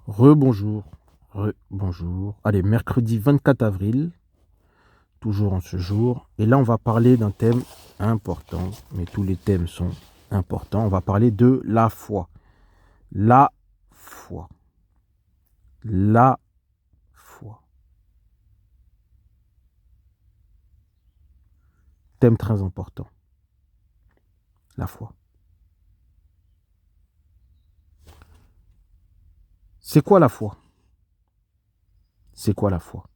Rebonjour, rebonjour. Allez, mercredi 24 avril, toujours en ce jour. Et là, on va parler d'un thème important, mais tous les thèmes sont importants. On va parler de la foi. La foi. La foi. Thème très important. La foi. C'est quoi la foi? C'est quoi la foi?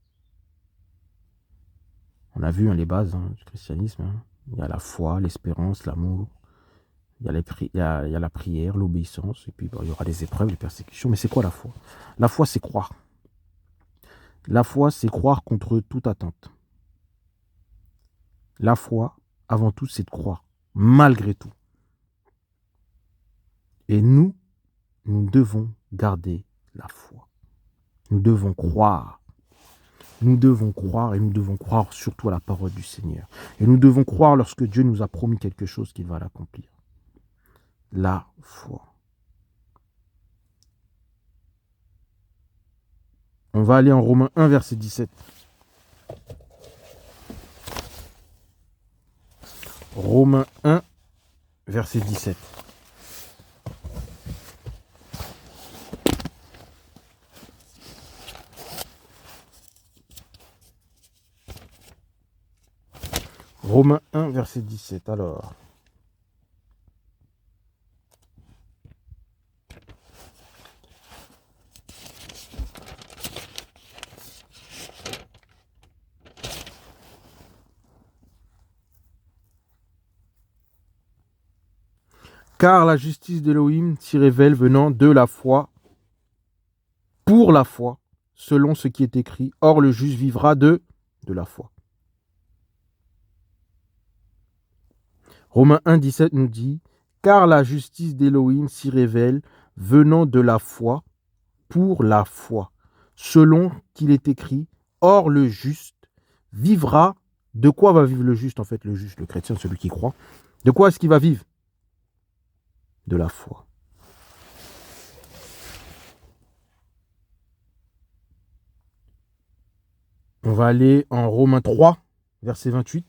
On a vu les bases du christianisme. Il y a la foi, l'espérance, l'amour. Il y a la prière, l'obéissance, et puis il y aura les épreuves, les persécutions. Mais c'est quoi la foi? La foi, c'est croire. La foi, c'est croire contre toute attente. La foi, avant tout, c'est de croire, malgré tout. Et nous devons garder la foi. Nous devons croire. Nous devons croire et nous devons croire surtout à la parole du Seigneur. Et nous devons croire lorsque Dieu nous a promis quelque chose qu'il va l'accomplir. La foi. On va aller en Romains 1, verset 17. Romains 1, verset 17. Romains 1, verset 17. Alors, car la justice d'Élohim s'y révèle venant de la foi, pour la foi, selon ce qui est écrit. Or, le juste vivra de la foi. Romains 1, 17 nous dit, car la justice d'Élohim s'y révèle venant de la foi, pour la foi, selon qu'il est écrit. Or, le juste vivra. De quoi va vivre le juste, en fait, le juste, le chrétien, celui qui croit? De quoi est-ce qu'il va vivre? De la foi. On va aller en Romains 3, verset 28.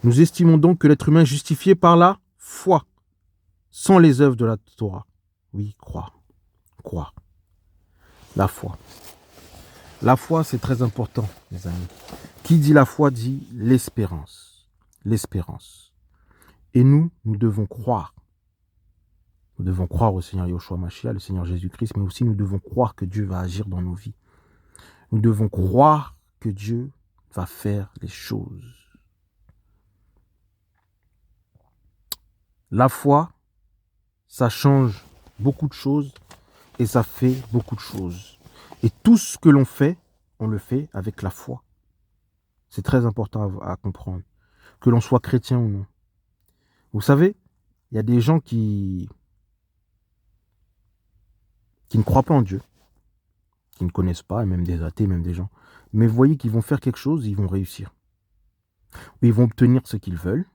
Nous estimons donc que l'être humain est justifié par la foi, sans les œuvres de la Torah. Oui, croire. Croire. La foi. La foi, c'est très important, mes amis. Qui dit la foi dit l'espérance. L'espérance. Et nous devons croire. Nous devons croire au Seigneur Yoshua Mashiach, le Seigneur Jésus-Christ, mais aussi nous devons croire que Dieu va agir dans nos vies. Nous devons croire que Dieu va faire les choses. La foi, ça change beaucoup de choses et ça fait beaucoup de choses. Et tout ce que l'on fait, on le fait avec la foi. C'est très important à comprendre, que l'on soit chrétien ou non. Vous savez, il y a des gens qui ne croient pas en Dieu, qui ne connaissent pas, et même des athées, même des gens. Mais vous voyez qu'ils vont faire quelque chose, ils vont réussir. Ou ils vont obtenir ce qu'ils veulent.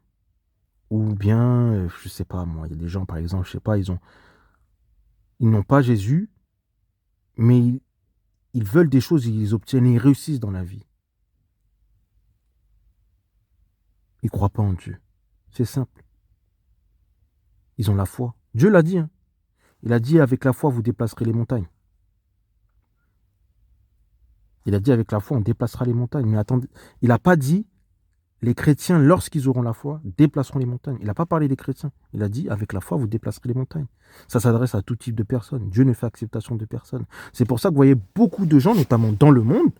Ou bien, je sais pas moi, il y a des gens par exemple, je sais pas, ils n'ont pas Jésus, mais ils veulent des choses, ils obtiennent et ils réussissent dans la vie. Ils ne croient pas en Dieu. C'est simple. Ils ont la foi. Dieu l'a dit. Il a dit avec la foi, vous déplacerez les montagnes. Il a dit avec la foi, on déplacera les montagnes. Mais attendez, il n'a pas dit les chrétiens, lorsqu'ils auront la foi, déplaceront les montagnes. Il n'a pas parlé des chrétiens. Il a dit avec la foi, vous déplacerez les montagnes. Ça s'adresse à tout type de personnes. Dieu ne fait acceptation de personne. C'est pour ça que vous voyez beaucoup de gens, notamment dans le monde,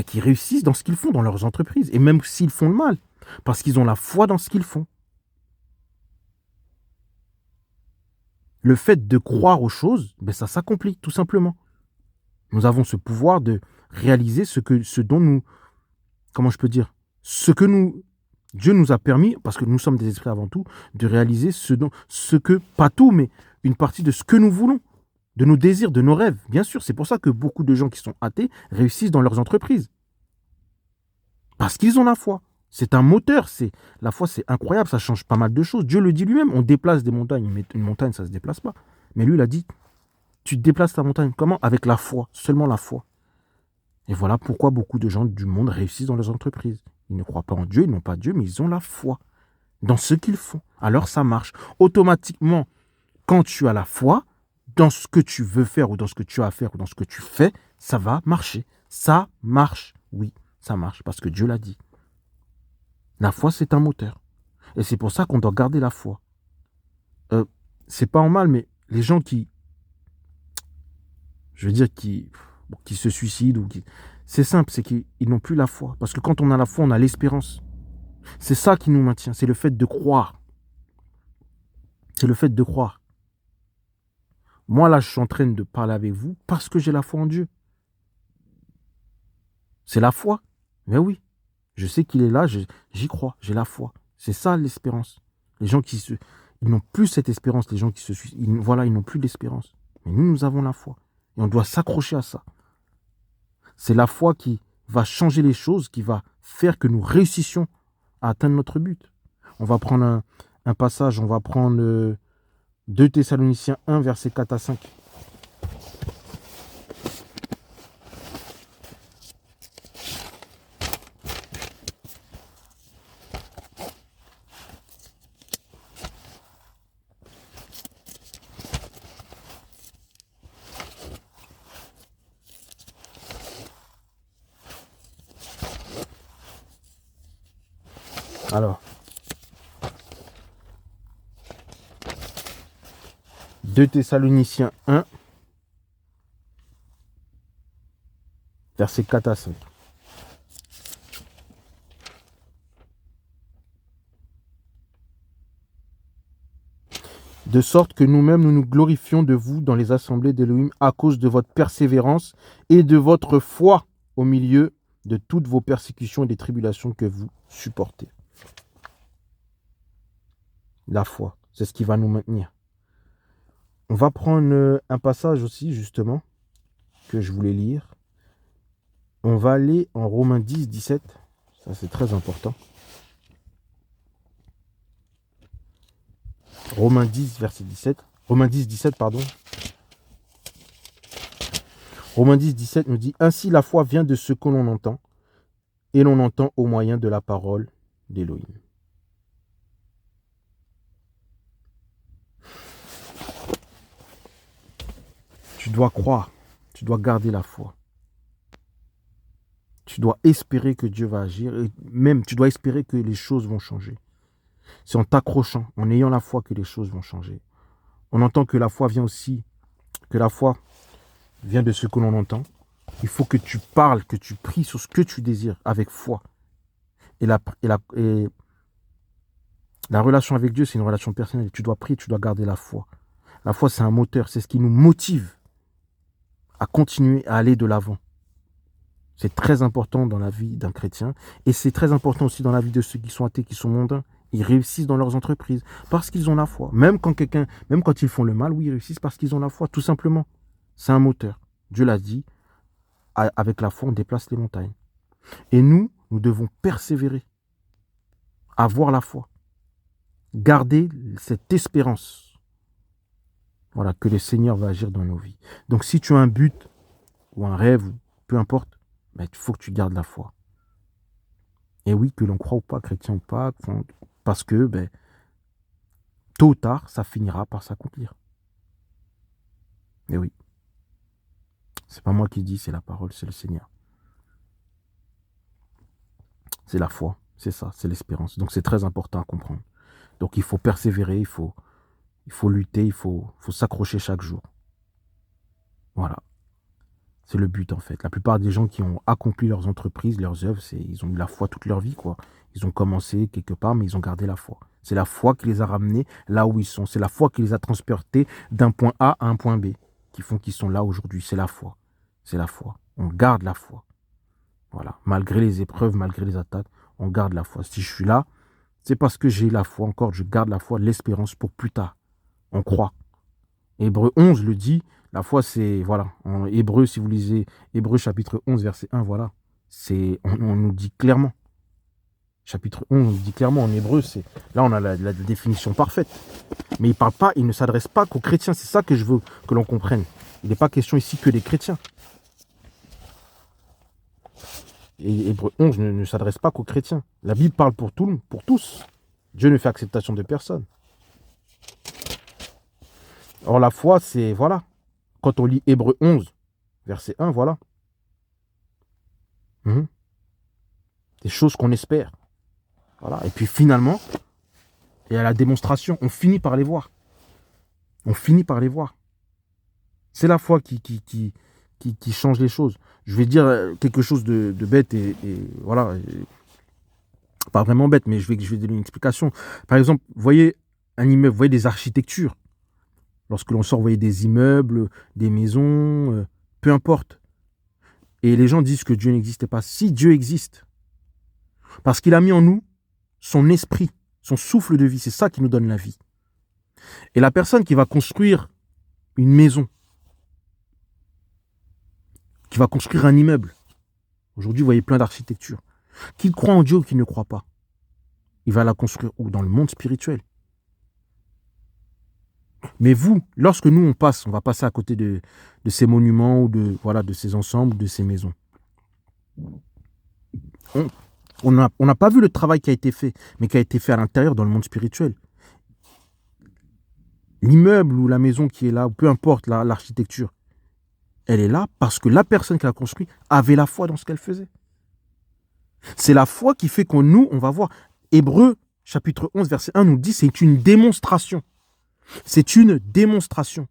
qui réussissent dans ce qu'ils font, dans leurs entreprises. Et même s'ils font le mal. Parce qu'ils ont la foi dans ce qu'ils font. Le fait de croire aux choses, ça s'accomplit, tout simplement. Nous avons ce pouvoir de réaliser ce dont nous, comment je peux dire, Dieu nous a permis, parce que nous sommes des esprits avant tout, de réaliser pas tout, mais une partie de ce que nous voulons, de nos désirs, de nos rêves. Bien sûr, c'est pour ça que beaucoup de gens qui sont athées réussissent dans leurs entreprises. Parce qu'ils ont la foi. C'est un moteur. La foi, c'est incroyable. Ça change pas mal de choses. Dieu le dit lui-même. On déplace des montagnes. Mais une montagne, ça ne se déplace pas. Mais lui, il a dit, tu déplaces ta montagne. Comment? Avec la foi. Seulement la foi. Et voilà pourquoi beaucoup de gens du monde réussissent dans leurs entreprises. Ils ne croient pas en Dieu, ils n'ont pas Dieu, mais ils ont la foi dans ce qu'ils font. Alors ça marche. Automatiquement, quand tu as la foi, dans ce que tu veux faire ou dans ce que tu as à faire ou dans ce que tu fais, ça va marcher. Ça marche. Oui, ça marche parce que Dieu l'a dit. La foi, c'est un moteur. Et c'est pour ça qu'on doit garder la foi. C'est pas en mal, mais les gens je veux dire, qui se suicident ou qui... C'est simple, c'est qu'ils n'ont plus la foi. Parce que quand on a la foi, on a l'espérance. C'est ça qui nous maintient. C'est le fait de croire. C'est le fait de croire. Moi, là, je suis en train de parler avec vous parce que j'ai la foi en Dieu. C'est la foi. Mais oui, je sais qu'il est là, j'y crois, j'ai la foi. C'est ça l'espérance. Les gens ils n'ont plus cette espérance, les gens qui se suicident. Voilà, ils n'ont plus d'espérance. Mais nous avons la foi. Et on doit s'accrocher à ça. C'est la foi qui va changer les choses, qui va faire que nous réussissions à atteindre notre but. On va prendre un passage, on va prendre 2 Thessaloniciens 1, versets 4 à 5. Alors, 2 Thessaloniciens 1, versets 4 à 5. De sorte que nous-mêmes, nous nous glorifions de vous dans les assemblées d'Élohim à cause de votre persévérance et de votre foi au milieu de toutes vos persécutions et des tribulations que vous supportez. La foi, c'est ce qui va nous maintenir. On va prendre un passage aussi, justement, que je voulais lire. On va aller en Romains 10, 17. Ça, c'est très important. Romains 10, verset 17. Romains 10, 17, pardon. Romains 10, 17 nous dit « Ainsi la foi vient de ce que l'on entend, et l'on entend au moyen de la parole d'Élohim. » Tu dois croire, tu dois garder la foi. Tu dois espérer que Dieu va agir, et même tu dois espérer que les choses vont changer. C'est en t'accrochant, en ayant la foi que les choses vont changer. On entend que la foi vient aussi, que la foi vient de ce que l'on entend. Il faut que tu parles, que tu pries sur ce que tu désires avec foi. Et la relation avec Dieu, c'est une relation personnelle. Tu dois prier, tu dois garder la foi. La foi, c'est un moteur, c'est ce qui nous motive à continuer à aller de l'avant. C'est très important dans la vie d'un chrétien et c'est très important aussi dans la vie de ceux qui sont athées, qui sont mondains. Ils réussissent dans leurs entreprises parce qu'ils ont la foi. Même quand ils font le mal, oui, ils réussissent parce qu'ils ont la foi, tout simplement. C'est un moteur. Dieu l'a dit, avec la foi, on déplace les montagnes. Et nous devons persévérer, avoir la foi, garder cette espérance. Voilà, que le Seigneur va agir dans nos vies. Donc si tu as un but ou un rêve, peu importe, il faut que tu gardes la foi. Et oui, que l'on croit ou pas, chrétien ou pas, parce que tôt ou tard, ça finira par s'accomplir. Et oui. C'est pas moi qui dis, c'est la parole, c'est le Seigneur. C'est la foi, c'est ça, c'est l'espérance. Donc c'est très important à comprendre. Donc il faut persévérer, il faut lutter, il faut s'accrocher chaque jour. Voilà. C'est le but en fait. La plupart des gens qui ont accompli leurs entreprises, leurs œuvres, ils ont eu la foi toute leur vie, quoi. Ils ont commencé quelque part, mais ils ont gardé la foi. C'est la foi qui les a ramenés là où ils sont. C'est la foi qui les a transportés d'un point A à un point B, qui font qu'ils sont là aujourd'hui. C'est la foi. C'est la foi. On garde la foi. Voilà. Malgré les épreuves, malgré les attaques, on garde la foi. Si je suis là, c'est parce que j'ai la foi encore. Je garde la foi, l'espérance pour plus tard. On croit. Hébreu 11 le dit. La foi, c'est, voilà, en Hébreu, si vous lisez Hébreu chapitre 11, verset 1, voilà, on nous dit clairement, chapitre 11, on dit clairement en hébreu, là on a la définition parfaite. Mais il ne s'adresse pas qu'aux chrétiens, c'est ça que je veux que l'on comprenne. Il n'est pas question ici que des chrétiens. Et Hébreu 11 ne s'adresse pas qu'aux chrétiens. La Bible parle pour tous. Dieu ne fait acceptation de personne. Or la foi, c'est, voilà, quand on lit Hébreu 11, verset 1, voilà. Des choses qu'on espère. Voilà. Et puis finalement, il y a la démonstration. On finit par les voir. C'est la foi qui change les choses. Je vais dire quelque chose de bête et voilà. Pas vraiment bête, mais je vais donner une explication. Par exemple, vous voyez un immeuble, vous voyez des architectures. Lorsque l'on sort, vous voyez des immeubles, des maisons, peu importe. Et les gens disent que Dieu n'existait pas. Si Dieu existe, parce qu'il a mis en nous son esprit, son souffle de vie, c'est ça qui nous donne la vie. Et la personne qui va construire une maison, qui va construire un immeuble, aujourd'hui vous voyez plein d'architectures, qu'il croit en Dieu ou qu'il ne croit pas, il va la construire où? Dans le monde spirituel. Mais vous, lorsque nous on va passer à côté de ces monuments ou de ces ensembles, de ces maisons. On n'a pas vu le travail qui a été fait, mais qui a été fait à l'intérieur dans le monde spirituel. L'immeuble ou la maison qui est là, ou peu importe l'architecture, elle est là parce que la personne qui l'a construit avait la foi dans ce qu'elle faisait. C'est la foi qui fait que nous, on va voir. Hébreu, chapitre 11, verset 1, nous dit c'est une démonstration. C'est une démonstration.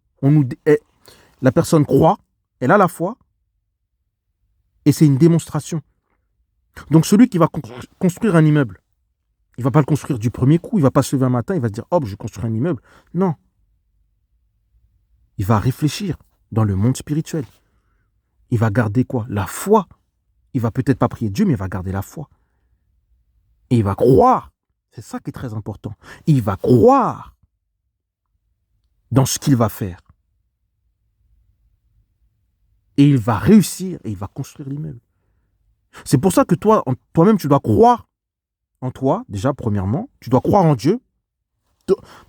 La personne croit, elle a la foi, et c'est une démonstration. Donc celui qui va construire un immeuble, il ne va pas le construire du premier coup, il ne va pas se lever un matin, il va se dire « Oh, je construis un immeuble ». Non. Il va réfléchir dans le monde spirituel. Il va garder quoi? La foi. Il va peut-être pas prier Dieu, mais il va garder la foi. Et il va croire. C'est ça qui est très important. Il va croire dans ce qu'il va faire. Et il va réussir et il va construire l'immeuble. C'est pour ça que toi-même, tu dois croire en toi, déjà, premièrement. Tu dois croire en Dieu.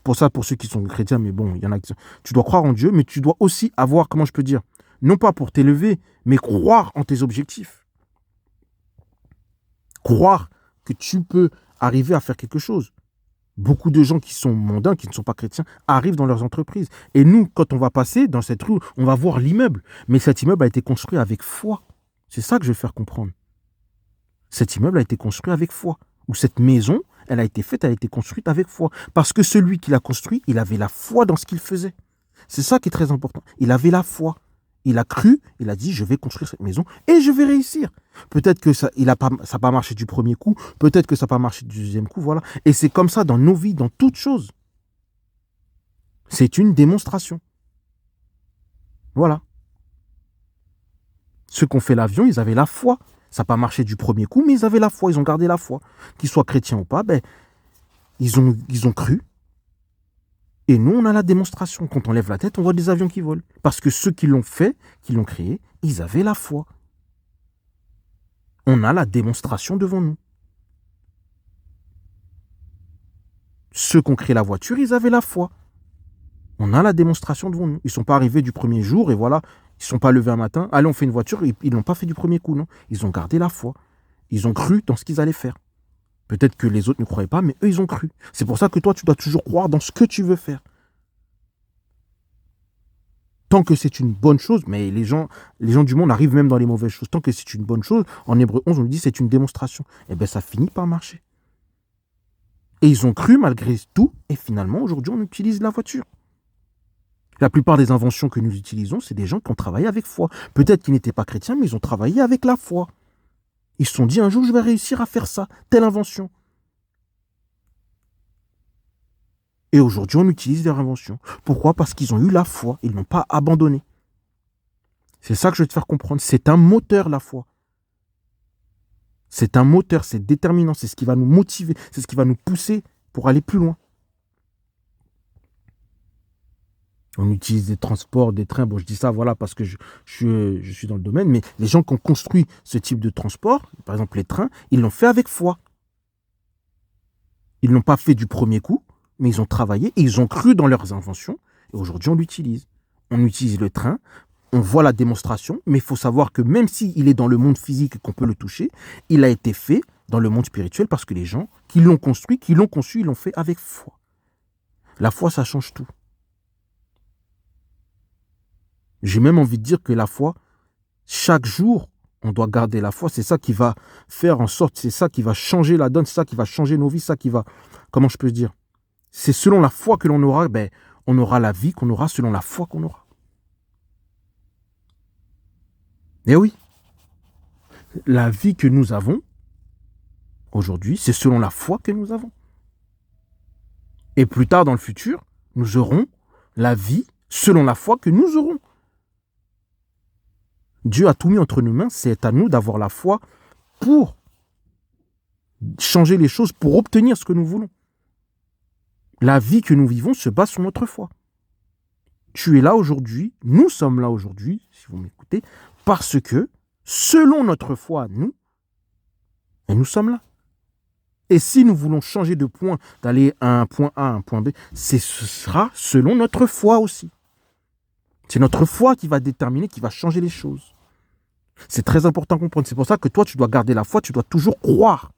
Pour ça, pour ceux qui sont chrétiens, mais bon, il y en a qui sont... Tu dois croire en Dieu, mais tu dois aussi avoir, comment je peux dire, non pas pour t'élever, mais croire en tes objectifs. Croire que tu peux arriver à faire quelque chose. Beaucoup de gens qui sont mondains, qui ne sont pas chrétiens, arrivent dans leurs entreprises. Et nous, quand on va passer dans cette rue, on va voir l'immeuble. Mais cet immeuble a été construit avec foi. C'est ça que je veux faire comprendre. Cet immeuble a été construit avec foi. Ou cette maison, elle a été faite, elle a été construite avec foi. Parce que celui qui l'a construit, il avait la foi dans ce qu'il faisait. C'est ça qui est très important. Il avait la foi. Il a cru, il a dit, je vais construire cette maison et je vais réussir. Peut-être que ça n'a pas marché du premier coup, peut-être que ça n'a pas marché du deuxième coup, voilà. Et c'est comme ça dans nos vies, dans toutes choses. C'est une démonstration. Voilà. Ceux qui ont fait l'avion, ils avaient la foi. Ça n'a pas marché du premier coup, mais ils avaient la foi, ils ont gardé la foi. Qu'ils soient chrétiens ou pas, ils ont cru. Et nous, on a la démonstration. Quand on lève la tête, on voit des avions qui volent. Parce que ceux qui l'ont fait, qui l'ont créé, ils avaient la foi. On a la démonstration devant nous. Ceux qui ont créé la voiture, ils avaient la foi. On a la démonstration devant nous. Ils ne sont pas arrivés du premier jour et voilà, ils ne sont pas levés un matin. Allez, on fait une voiture. Ils ne l'ont pas fait du premier coup, non. Ils ont gardé la foi. Ils ont cru dans ce qu'ils allaient faire. Peut-être que les autres ne croyaient pas, mais eux, ils ont cru. C'est pour ça que toi, tu dois toujours croire dans ce que tu veux faire. Tant que c'est une bonne chose, mais les gens du monde arrivent même dans les mauvaises choses. Tant que c'est une bonne chose, en Hébreu 11, on nous dit c'est une démonstration. Et bien, ça finit par marcher. Et ils ont cru malgré tout, et finalement, aujourd'hui, on utilise la voiture. La plupart des inventions que nous utilisons, c'est des gens qui ont travaillé avec foi. Peut-être qu'ils n'étaient pas chrétiens, mais ils ont travaillé avec la foi. Ils se sont dit, un jour, je vais réussir à faire ça, telle invention. Et aujourd'hui, on utilise leur invention. Pourquoi? Parce qu'ils ont eu la foi. Ils n'ont pas abandonné. C'est ça que je vais te faire comprendre. C'est un moteur, la foi. C'est un moteur, c'est déterminant. C'est ce qui va nous motiver. C'est ce qui va nous pousser pour aller plus loin. On utilise des transports, des trains. Bon, je dis ça, voilà, parce que je suis dans le domaine. Mais les gens qui ont construit ce type de transport, par exemple les trains, ils l'ont fait avec foi. Ils ne l'ont pas fait du premier coup, mais ils ont travaillé et ils ont cru dans leurs inventions. Et aujourd'hui, on l'utilise. On utilise le train, on voit la démonstration, mais il faut savoir que même s'il est dans le monde physique et qu'on peut le toucher, il a été fait dans le monde spirituel parce que les gens qui l'ont construit, qui l'ont conçu, ils l'ont fait avec foi. La foi, ça change tout. J'ai même envie de dire que la foi, chaque jour, on doit garder la foi. C'est ça qui va faire en sorte, c'est ça qui va changer la donne, c'est ça qui va changer nos vies, c'est ça qui va, comment je peux dire, c'est selon la foi que l'on aura, ben, on aura la vie qu'on aura selon la foi qu'on aura. Et oui, la vie que nous avons aujourd'hui, c'est selon la foi que nous avons. Et plus tard dans le futur, nous aurons la vie selon la foi que nous aurons. Dieu a tout mis entre nos mains, c'est à nous d'avoir la foi pour changer les choses, pour obtenir ce que nous voulons. La vie que nous vivons se base sur notre foi. Tu es là aujourd'hui, nous sommes là aujourd'hui, si vous m'écoutez, parce que, selon notre foi, nous sommes là. Et si nous voulons changer de point, d'aller à un point A, à un point B, ce sera selon notre foi aussi. C'est notre foi qui va déterminer, qui va changer les choses. C'est très important à comprendre. C'est pour ça que toi, tu dois garder la foi, tu dois toujours croire.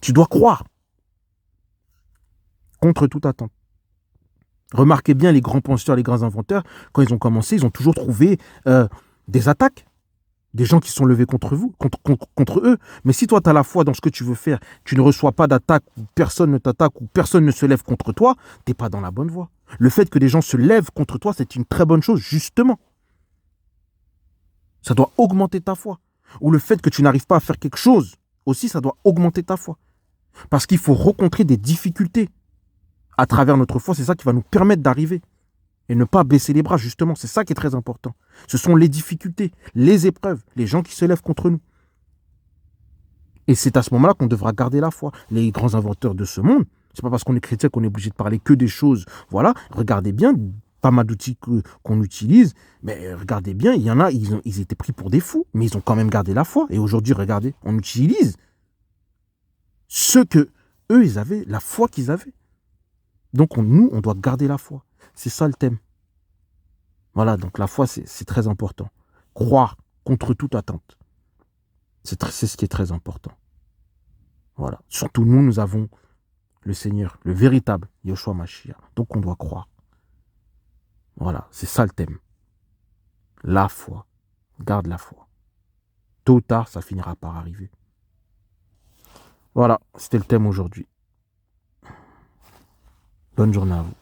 Tu dois croire. Contre toute attente. Remarquez bien les grands penseurs, les grands inventeurs, quand ils ont commencé, ils ont toujours trouvé des attaques. Des gens qui sont levés contre vous, contre eux. Mais si toi, tu as la foi dans ce que tu veux faire, tu ne reçois pas d'attaque, ou personne ne t'attaque, ou personne ne se lève contre toi, tu n'es pas dans la bonne voie. Le fait que des gens se lèvent contre toi, c'est une très bonne chose, justement. Ça doit augmenter ta foi. Ou le fait que tu n'arrives pas à faire quelque chose, aussi, ça doit augmenter ta foi. Parce qu'il faut rencontrer des difficultés à travers notre foi. C'est ça qui va nous permettre d'arriver. Et ne pas baisser les bras, justement. C'est ça qui est très important. Ce sont les difficultés, les épreuves, les gens qui se lèvent contre nous. Et c'est à ce moment-là qu'on devra garder la foi. Les grands inventeurs de ce monde, c'est pas parce qu'on est chrétien qu'on est obligé de parler que des choses. Voilà, regardez bien, pas mal d'outils qu'on utilise, mais regardez bien, il y en a, ils étaient pris pour des fous, mais ils ont quand même gardé la foi. Et aujourd'hui, regardez, on utilise ce que eux, ils avaient, la foi qu'ils avaient. Donc nous, on doit garder la foi. C'est ça le thème. Voilà, donc la foi, c'est très important. Croire contre toute attente. C'est ce qui est très important. Voilà. Surtout nous avons le Seigneur, le véritable Yoshua Mashiach. Donc on doit croire. Voilà, c'est ça le thème. La foi. Garde la foi. Tôt ou tard, ça finira par arriver. Voilà, c'était le thème aujourd'hui. Bonne journée à vous.